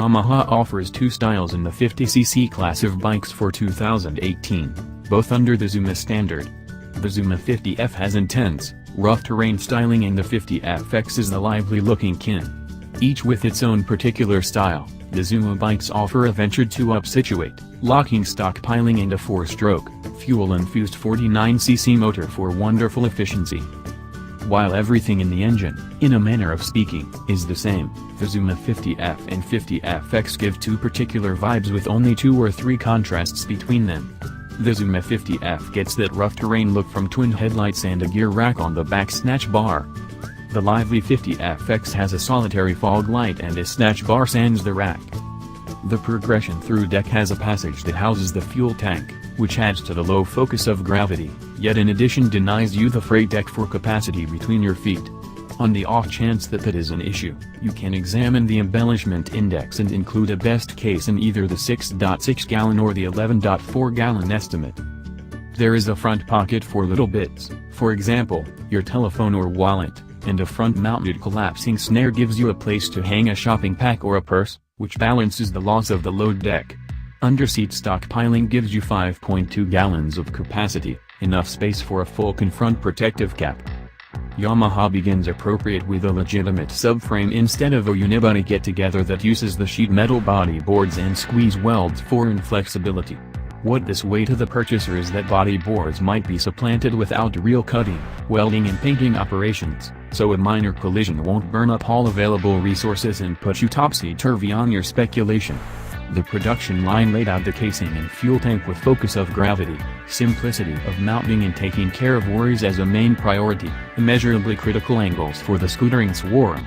Yamaha offers two styles in the 50cc class of bikes for 2018, both under the Zuma standard. The Zuma 50F has intense, rough terrain styling and the 50FX is the lively-looking kin. Each with its own particular style, the Zuma bikes offer a ventured 2-up situate, locking stockpiling and a 4-stroke, fuel-infused 49cc motor for wonderful efficiency. While everything in the engine, in a manner of speaking, is the same, the Zuma 50F and 50FX give two particular vibes with only 2 or 3 contrasts between them. The Zuma 50F gets that rough terrain look from twin headlights and a gear rack on the back snatch bar. The lively 50FX has a solitary fog light and a snatch bar sans the rack. The progression through deck has a passage that houses the fuel tank, which adds to the low focus of gravity, yet in addition denies you the freight deck for capacity between your feet. On the off chance that is an issue, you can examine the embellishment index and include a best case in either the 6.6 gallon or the 11.4 gallon estimate. There is a front pocket for little bits, for example, your telephone or wallet, and a front-mounted collapsing snare gives you a place to hang a shopping pack or a purse, which balances the loss of the load deck. Underseat stockpiling gives you 5.2 gallons of capacity, enough space for a full confront protective cap. Yamaha begins appropriate with a legitimate subframe instead of a unibody get-together that uses the sheet metal body boards and squeeze welds for inflexibility. What this way to the purchaser is that body boards might be supplanted without real cutting, welding and painting operations, so a minor collision won't burn up all available resources and put you topsy-turvy on your speculation. The production line laid out the casing and fuel tank with focus of gravity, simplicity of mounting and taking care of worries as a main priority, immeasurably critical angles for the scootering swarm.